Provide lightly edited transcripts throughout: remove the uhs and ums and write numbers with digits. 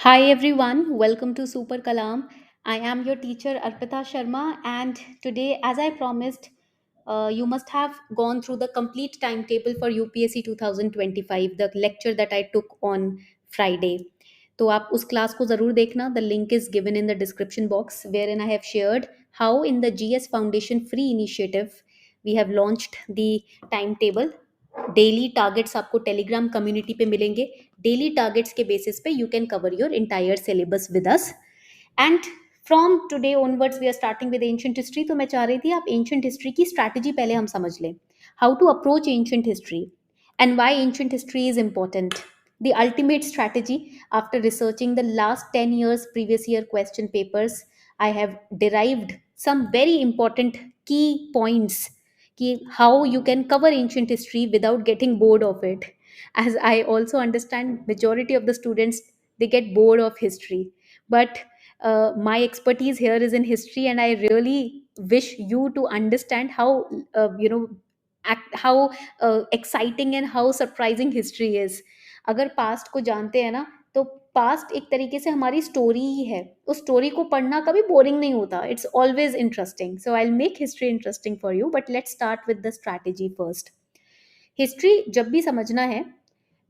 Hi everyone, welcome to Super Kalam. I am your teacher Arpita Sharma, and today, as I promised, you must have gone through the complete timetable for UPSC 2025, the lecture that I took on Friday. तो आप उस class को ज़रूर देखना. The link is given in the description box, wherein I have shared how in the GS Foundation free initiative we have launched the timetable. Daily targets आपको Telegram community पे मिलेंगे. Daily targets के basis पे you can cover your entire syllabus with us. And from today onwards we are starting with ancient history. तो मैं चाह रही थी आप एंशियंट हिस्ट्री की स्ट्रैटेजी पहले हम समझ लें. How to approach ancient history and why ancient history is important. The ultimate strategy, after researching the last 10 years previous year question papers, I have derived some very important key points कि how you can cover ancient history without getting bored of it. As I also understand majority of the students, they get bored of history, but my expertise here is in history, and I really wish you to understand how how exciting and how surprising history is. अगर past को जानते हैं ना, तो past एक तरीके से हमारी स्टोरी ही है. उस स्टोरी को पढ़ना कभी बोरिंग नहीं होता. It's always interesting. So I will make history interesting for you, but let's start with the strategy first. History जब भी समझना है,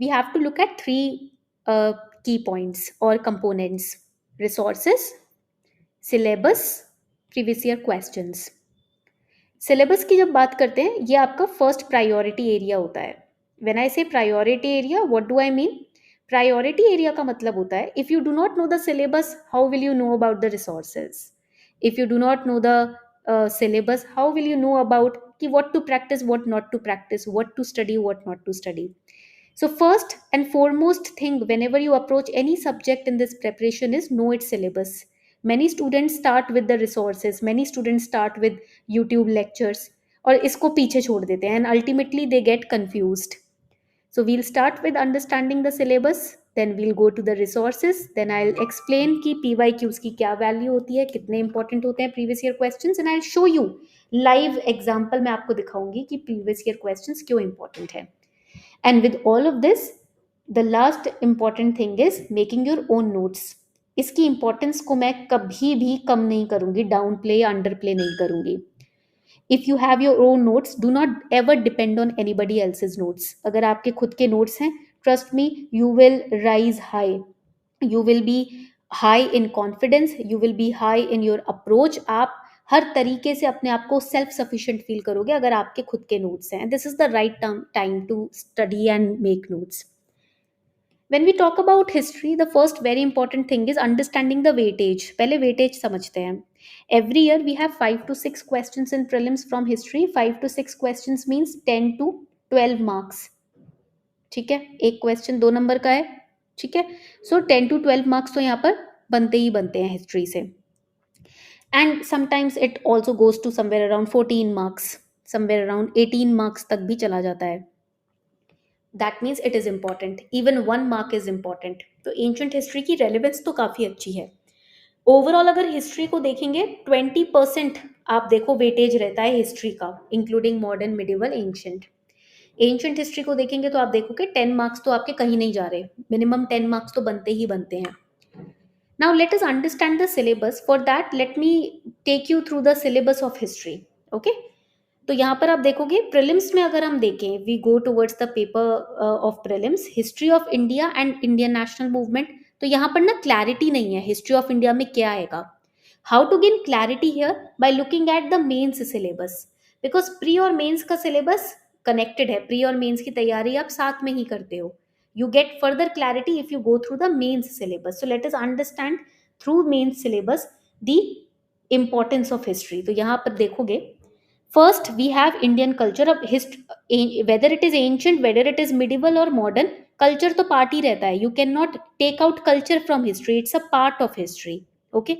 we have to look at three key points और components: resources, syllabus, previous year questions. Syllabus की जब बात करते हैं, ये आपका फर्स्ट प्रायोरिटी एरिया होता है. व्हेन आई से priority area, what do I mean? Priority area का मतलब होता है, if you do not know the syllabus, how will you know about the resources? If you do not know the syllabus, how will you know about ki what to practice, what not to practice, what to study, what not to study? So first and foremost thing whenever you approach any subject in this preparation is know its syllabus. Many students start with the resources, many students start with YouTube lectures, और इसको पीछे छोड़ देते हैं, and ultimately they get confused. So we'll start with understanding the syllabus, then we'll go to the resources, then I'll explain कि PYQs की क्या value होती है, कितने important होते हैं previous year questions, and I'll show you live example. मैं आपको दिखाऊंगी कि previous year questions क्यों important है. And with all of this, the last important thing is making your own notes. इसकी importance को मैं कभी भी कम नहीं करूंगी, डाउन प्ले या अंडर प्ले नहीं करूंगी. If you have your own notes, do not ever depend on anybody else's notes. अगर आपके खुद के नोट्स हैं, trust me, you will rise high. You will be high in confidence, you will be high in your approach. आप हर तरीके से अपने आप को सेल्फ सफिशिएंट फील करोगे अगर आपके खुद के नोट्स हैं. This is the right time to study and make notes. When we talk about history, the first very important thing is understanding the weightage. पहले weightage समझते हैं. Every year we have 5 to 6 questions in prelims from history. 5 to 6 questions means 10 to 12 marks. ठीक है, एक question 2 number का है. ठीक है, सो 10 to 12 marks तो यहाँ पर बनते ही बनते हैं हिस्ट्री से. And sometimes it also goes to somewhere around 14 marks, somewhere around 18 marks तक भी चला जाता है. That means it is important. Even 1 mark is important. तो एंशंट हिस्ट्री की रेलिवेंस तो काफ़ी अच्छी है. ओवरऑल अगर हिस्ट्री को देखेंगे, 20% आप देखो वेटेज रहता है हिस्ट्री का, including modern, medieval, ancient. Ancient history को देखेंगे तो आप देखोगे 10 marks तो आपके कहीं नहीं जा रहे, मिनिमम 10 marks तो बनते ही बनते हैं. Now let us understand the syllabus. For that let me take you through the syllabus of history. Okay, तो यहाँ पर आप देखोगे प्रीलिम्स में अगर हम देखें, we go towards the paper of prelims, history of India and Indian national movement. तो यहाँ पर ना क्लैरिटी नहीं है हिस्ट्री ऑफ इंडिया में क्या आएगा. How to gain clarity here? By looking at the mains syllabus, because pre और मेंस का सिलेबस कनेक्टेड है. प्री और मेंस की तैयारी आप साथ में ही करते हो. You get further clarity if you go through the mains syllabus. So let us understand through mains syllabus the importance of history. तो यहाँ पर देखोगे, first we have Indian culture of history, whether it is ancient, whether it is medieval or modern, culture तो part ही रहता है. You cannot take out culture from history, it's a part of history. Okay,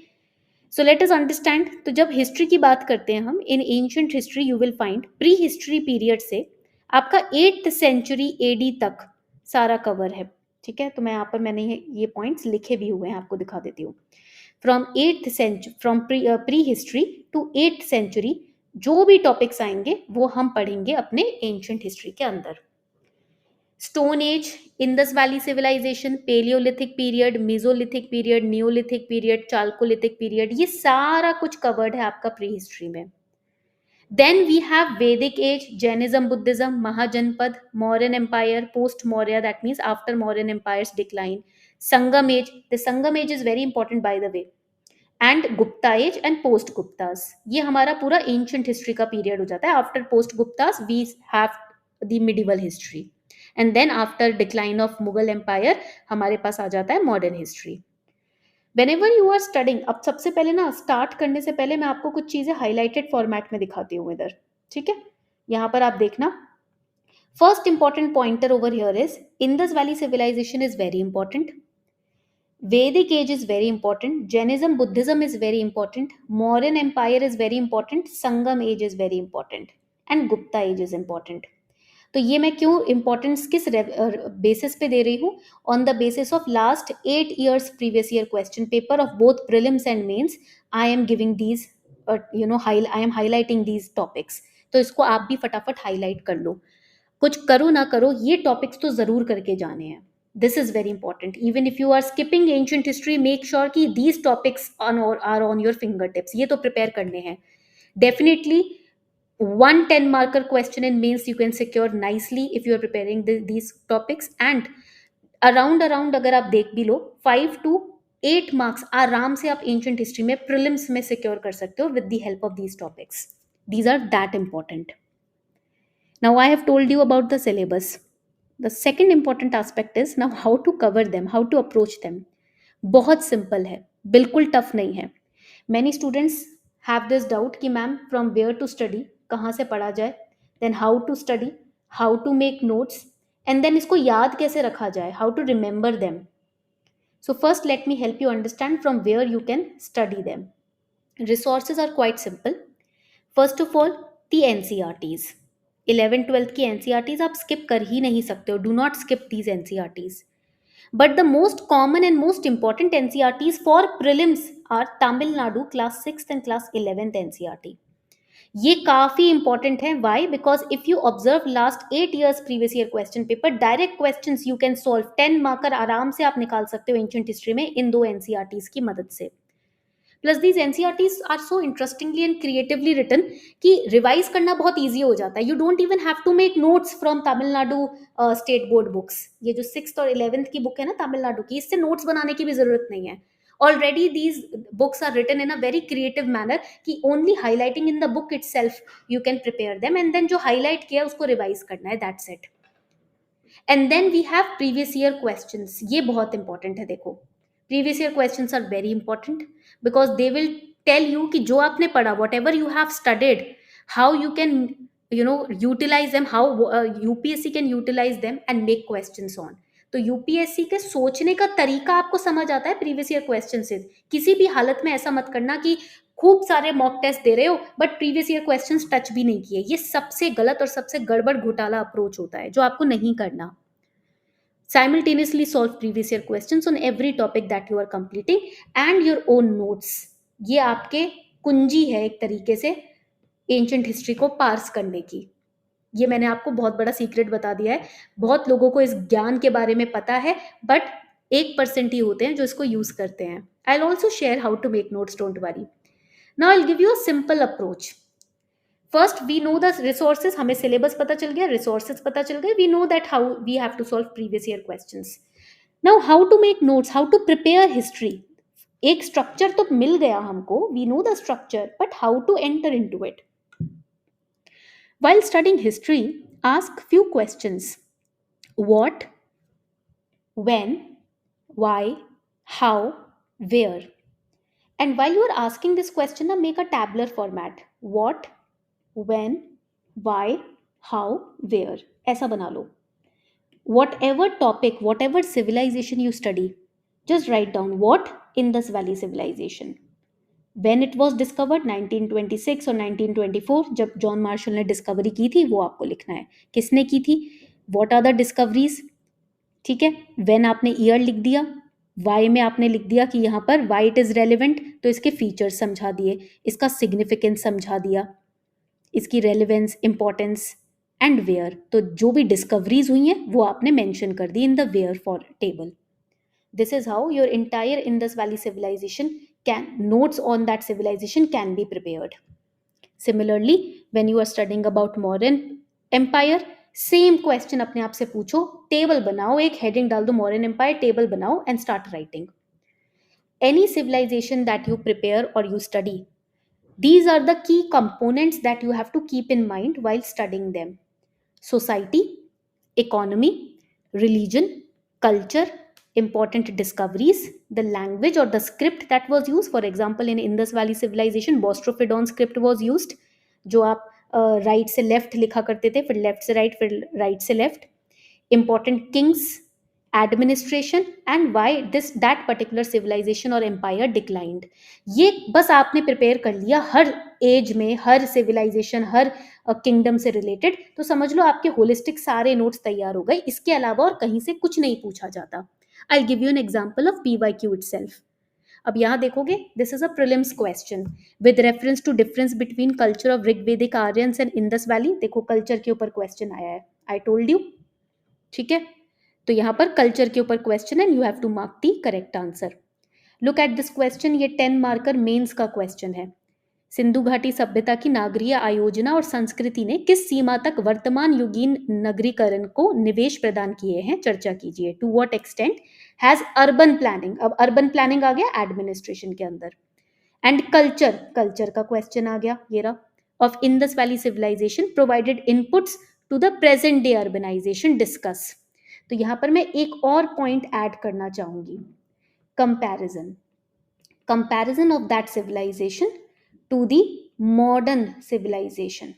so let us understand. तो जब history की बात करते हैं हम, in ancient history you will find pre history period से आपका 8th century AD तक सारा कवर है. ठीक है, तो मैं यहाँ पर मैंने ये पॉइंट्स लिखे भी हुए हैं, आपको दिखा देती हूँ. From 8th century, from prehistory to 8th century, जो भी टॉपिक्स आएंगे वो हम पढ़ेंगे अपने एंशंट हिस्ट्री के अंदर. Stone age, Indus valley civilisation, palaeolithic period, mesolithic period, neolithic period, chalcolithic period, ये सारा कुछ कवर्ड है आपका प्री हिस्ट्री में. Then we have Vedic age, Jainism, Buddhism, Mahajanpad, Mauryan Empire, post Maurya, that means after Mauryan Empire's decline. Sangam age, the Sangam age is very important by the way. And Gupta age and post Guptas. ये हमारा पूरा ancient history का period हो जाता है. After post Guptas, we have the medieval history. And then after decline of Mughal Empire, हमारे पास आ जाता है modern history. Whenever you are studying, अब सबसे पहले ना स्टार्ट करने से पहले मैं आपको कुछ चीजें हाईलाइटेड फॉर्मेट में दिखाती हूँ इधर. ठीक है, यहाँ पर आप देखना. First important pointer over here is Indus valley civilisation is very important. Vedic age is very important. Jainism, Buddhism is very important. Mauryan Empire is very important. Sangam age is very important. And Gupta age is important. तो ये मैं क्यों importance किस basis पे दे रही हूँ? On the basis of last 8 years previous year question paper of both prelims and mains. I am giving these, I am highlighting these topics. तो इसको आप भी फटाफट हाईलाइट कर लो. कुछ करो ना करो, ये टॉपिक्स तो जरूर करके जाने हैं. This is very important. Even if you are skipping ancient history, make sure कि these topics are on your finger tips. ये तो प्रिपेयर करने हैं definitely. One 10 marker question in mains you can secure nicely if you are preparing these topics. And around अगर आप देख भी लो 5 to 8 marks आराम से आप ancient history में prelims में secure कर सकते हो with the help of these topics. These are that important. Now I have told you about the syllabus. The second important aspect is now how to cover them, how to approach them. बहुत simple है, बिल्कुल tough नहीं है. Many students have this doubt कि ma'am from where to study, कहाँ से पढ़ा जाए, then how to study, how to make notes, and then इसको याद कैसे रखा जाए, how to remember them. So first let me help you understand from where you can study them. Resources are quite simple. First of all, the NCERTs. 11th-12th की NCERTs आप skip कर ही नहीं सकते हो. Do not skip these NCERTs. But the most common and most important NCERTs for prelims are Tamil Nadu class 6th and class 11th NCERT. ये काफी important है. Why? Because if you observe last 8 years previous year question paper, direct questions you can solve. 10 marker आराम से आप निकाल सकते हो ancient history में इन दो एनसीईआरटीज की मदद से. Plus these NCERTs are so interestingly and creatively written कि रिवाइज करना बहुत ईजी हो जाता है. You don't even have to make notes from Tamil Nadu state board books. ये जो 6th और 11th की बुक है ना तमिलनाडु की, इससे नोट्स बनाने की भी जरूरत नहीं है. Already these books are written in a very creative manner कि only highlighting in the book itself you can prepare them, and then जो highlight किया उसको revise करना है, that's it. And then we have previous year questions. ये बहुत important है. देखो previous year questions are very important because they will tell you कि जो आपने पढ़ा, whatever you have studied, how you can utilize them, how UPSC can utilize them and make questions on. तो UPSC के सोचने का तरीका आपको समझ आता है प्रीवियस ईयर क्वेश्चन से. किसी भी हालत में ऐसा मत करना कि खूब सारे मॉक टेस्ट दे रहे हो but previous year questions touch भी नहीं किए. ये सबसे गलत और सबसे गड़बड़ घोटाला अप्रोच होता है जो आपको नहीं करना. Simultaneously solve previous year questions on every topic that you are completing and your own notes. ये आपके कुंजी है एक तरीके से एंशिएंट हिस्ट्री को पार्स करने की. ये मैंने आपको बहुत बड़ा सीक्रेट बता दिया है. बहुत लोगों को इस ज्ञान के बारे में पता है बट 1% ही होते हैं जो इसको यूज करते हैं. I will also share how to make notes, don't worry. Now I will give you a simple approach. First we know the resources. हमें सिलेबस पता चल गया, रिसोर्सेज पता चल गए. We know that how we have to solve previous year questions. Now how to make notes, how to prepare history. एक structure तो मिल गया हमको, we know the structure, but how to enter into it. While studying history, ask few questions. What, when, why, how, where. And while you are asking this question, make a tabular format. What, when, why, how, where. ऐसा बना लो. Whatever topic, whatever civilization you study, just write down what Indus Valley civilization. When it was discovered, 1926 और 1924, जब John Marshall ने discovery की थी वो आपको लिखना है. किसने की थी, what are the discoveries. ठीक है. when आपने ईयर लिख दिया, why में आपने लिख दिया कि यहाँ पर why it is relevant, तो इसके फीचर्स समझा दिए, इसका सिग्निफिकेंस समझा दिया, इसकी रेलिवेंस, इंपॉर्टेंस. एंड वेयर, तो जो भी डिस्कवरीज हुई हैं वो आपने मेंशन कर दी in the where for table. This is how your entire Indus Valley civilization can, notes on that civilization can be prepared. Similarly, when you are studying about modern empire, same question अपने आप से पूछो, table बनाओ, एक heading डाल दो modern empire, table बनाओ and start writing. Any civilization that you prepare or you study, these are the key components that you have to keep in mind while studying them: society, economy, religion, culture, important discoveries, the language or the script that was used. For example, in Indus Valley civilization, Bostrophodon script was used, जो आप right से left लिखा करते थे, फिर left से right, फिर right से left. Important kings, administration, and why this that particular civilization or empire declined. ये बस आपने प्रिपेयर कर लिया हर एज में, हर सिविलाइजेशन, हर किंगडम से रिलेटेड, तो समझ लो आपके होलिस्टिक सारे नोट्स तैयार हो गए. इसके अलावा और कहीं से कुछ नहीं पूछा जाता. I give you an example of PYQ itself. अब यहाँ देखोगे, this is a prelims question with reference to difference between culture of Rigvedic Aryans and Indus valley. देखो कल्चर के ऊपर क्वेश्चन आया है, आई टोल्ड यू. ठीक है, तो यहाँ पर कल्चर के ऊपर question and you have to mark the correct answer. Look at this question, ये 10 मार्कर मेंस का क्वेश्चन है. सिंधु घाटी सभ्यता की नागरीय आयोजना और संस्कृति ने किस सीमा तक वर्तमान युगीन नगरीकरण को निवेश प्रदान किए हैं, चर्चा कीजिए. To what extent has urban planning, अब अर्बन प्लानिंग आ गया एडमिनिस्ट्रेशन के अंदर. एंड कल्चर, कल्चर का क्वेश्चन आ गया ये रहा, of Indus valley civilisation provided inputs to the present day urbanisation discuss. तो यहां पर मैं एक और पॉइंट ऐड करना चाहूंगी, comparison, comparison of that civilisation to the modern civilisation.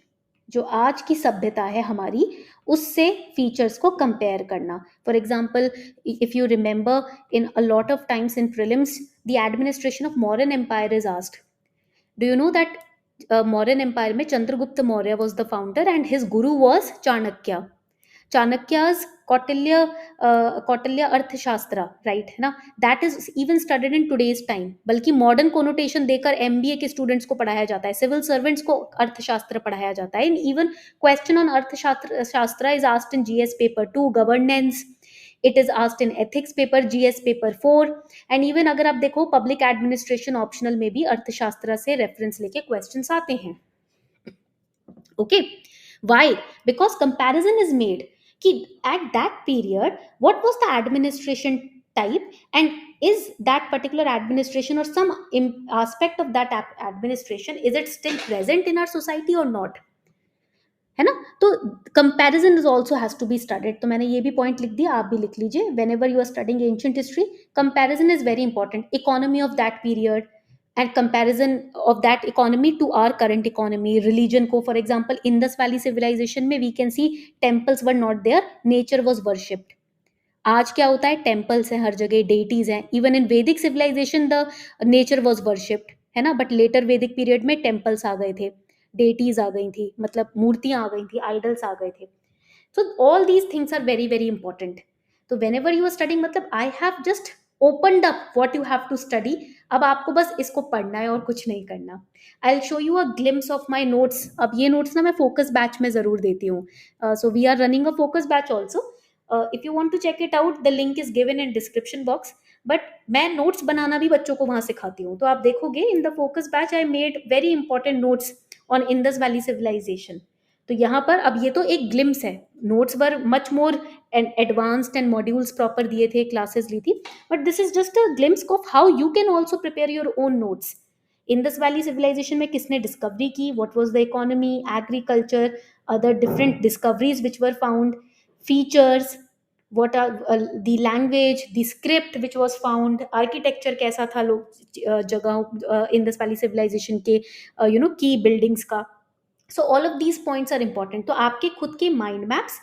जो आज की सभ्यता है हमारी, उससे फीचर्स को कंपेयर करना. For example, if you remember, in a lot of times in prelims the administration of modern empire is asked. Do you know that Mauryan empire में Chandragupta Maurya was the founder and his guru was Chanakya. Chanakya's Kautilya Arthashastra, right है ना, that is even studied in today's time. बल्कि modern connotation देकर MBA के students को पढ़ाया जाता है, सिविल सर्वेंट्स को अर्थशास्त्र पढ़ाया जाता है. इवन क्वेश्चन ऑन अर्थशास्त्र is asked in GS paper 2, governance. It is asked in ethics paper, GS paper 4. And even अगर आप देखो पब्लिक एडमिनिस्ट्रेशन ऑप्शनल में भी अर्थशास्त्र से रेफरेंस लेके क्वेश्चंस आते हैं. Okay, why? Because comparison is made कि at that period what was the administration type, and is that particular administration or some aspect of that administration, is it still present in our society or not, है ना. तो comparison is also has to be studied. तो मैंने ये भी point लिख दिया, आप भी लिख लीजिए. Whenever you are studying ancient history, comparison is very important. Economy of that period and comparison of that economy to our current economy. Religion को, for example, Indus Valley civilization में we can see temples were not there, nature was worshipped. आज क्या होता है, temples हैं हर जगह, deities हैं. even in Vedic civilization the nature was worshipped, है ना. but later Vedic period में temples आ गए थे, deities आ गई थी, मतलब मूर्तियां आ गई थी, idols आ गए थे. so all these things are very very important. तो whenever you are studying, मतलब I have just opened up what you have to study. अब आपको बस इसको पढ़ना है और कुछ नहीं करना. I will show you a glimpse of my notes. अब ये नोट्स ना मैं फोकस बैच में ज़रूर देती हूँ. So we are running a focus batch also. If you want to check it out, the link is given in description box. But मैं notes बनाना भी बच्चों को वहाँ सिखाती हूँ. तो आप देखोगे in the focus batch I made very important notes on Indus valley civilisation. तो यहाँ पर अब ये तो एक ग्लिम्स है, notes were much more and advanced and modules proper दिए थे, क्लासेस ली थी. But this is just a glimpse of how you can also prepare your own notes. Indus valley civilisation में किसने डिस्कवरी की, what was the economy, agriculture, other different discoveries which were found, features, what are the language, the script which was found, architecture कैसा था लोग जगह Indus valley civilisation के की buildings का. So all of these points are important. तो आपके खुद के mind maps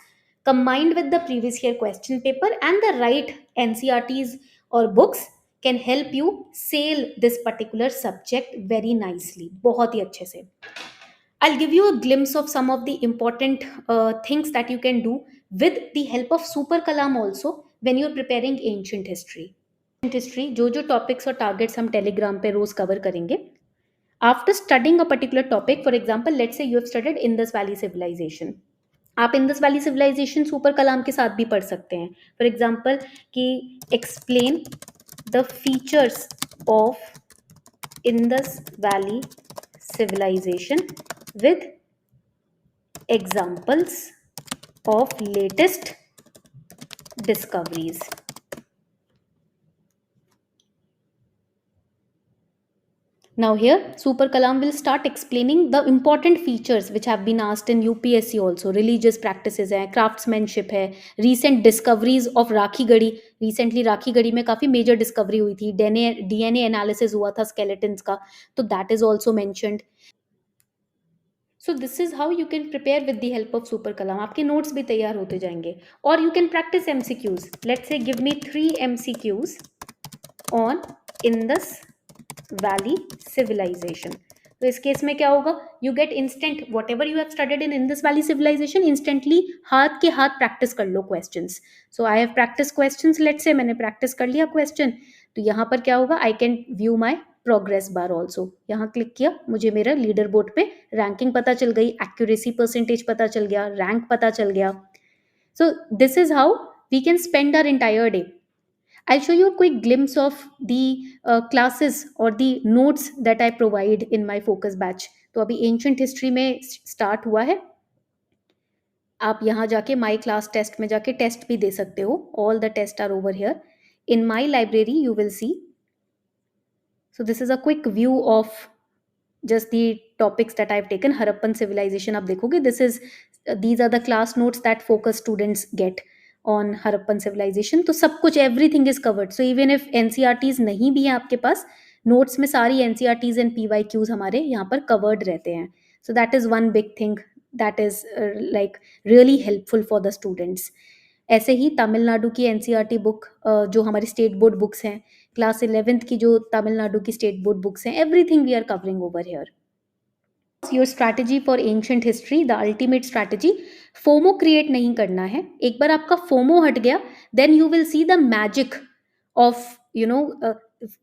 combined with the previous year question paper and the right NCRTs or books can help you sail this particular subject very nicely. बहुत ही अच्छे से. I'll give you a glimpse of some of the important things that you can do with the help of Super Kalam also when you're preparing ancient history. Ancient history जो जो topics और targets हम Telegram पे रोज cover करेंगे. After studying a particular topic, for example, let's say you have studied Indus Valley civilization. आप Indus valley civilisation super कलाम के साथ भी पढ़ सकते हैं। फॉर एग्जाम्पल कि explain the features of Indus valley civilization with examples of latest discoveries. Now here Super Kalam will start explaining the important features which have been asked in UPSC also. Religious practices है, craftsmanship है, recent discoveries of Rakhi Garhi. Recently Rakhi Garhi में काफ़ी major discovery हुई थी. DNA analysis हुआ था skeletons का, तो that is also mentioned. So this is how you can prepare with the help of Super Kalam. आपके notes भी तैयार होते जाएंगे. Or you can practice MCQs. Let's say give me 3 MCQs on Indus Valley civilization. तो इस case में क्या होगा? You get instant whatever you have studied in Indus Valley civilization, instantly हाथ के हाथ practice कर लो questions. So I have practice questions. Let's say मैंने practice कर लिया question. तो यहाँ पर क्या होगा? I can view my progress bar also. यहाँ क्लिक किया, मुझे मेरा लीडर बोर्ड पे रैंकिंग पता चल गई, एक्यूरेसी परसेंटेज पता चल गया, रैंक पता चल गया. So this is how we can spend our entire day. I'll show you a quick glimpse of the classes or the notes that I provide in my focus batch. तो अभी ancient history में start हुआ है. आप यहाँ जाके my class test में जाके टेस्ट भी दे सकते हो. All the test are over here. In my library you will see. So this is a quick view of just the topics that I've taken. Harappan civilization आप देखोगे. These are the class notes that focus students get on Harappan civilization. तो सब कुछ everything is covered. So even if NCRTs नहीं भी हैं आपके पास, notes में सारी NCRTs and PYQs हमारे यहाँ पर covered रहते हैं. So that is one big thing that is like really helpful for the students. ऐसे ही तमिलनाडु की एनसीईआरटी बुक जो हमारी स्टेट बोर्ड बुक्स हैं, क्लास 11th की जो तमिलनाडु की स्टेट बोर्ड बुक्स हैं, everything we are covering over here. Your strategy for ancient history, the ultimate strategy, FOMO create नहीं करना है. एक बार आपका फोमो हट गया, then you will see the magic of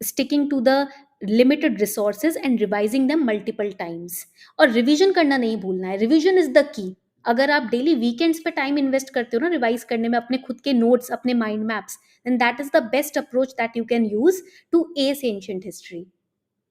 sticking to the limited resources and revising them multiple times. और revision करना नहीं भूलना है. Revision is the key. अगर आप डेली वीकेंड्स पे टाइम इन्वेस्ट करते हो ना रिवाइज करने में, अपने खुद के नोट्स, अपने mind maps, then that is the best approach that you can use to ace ancient history.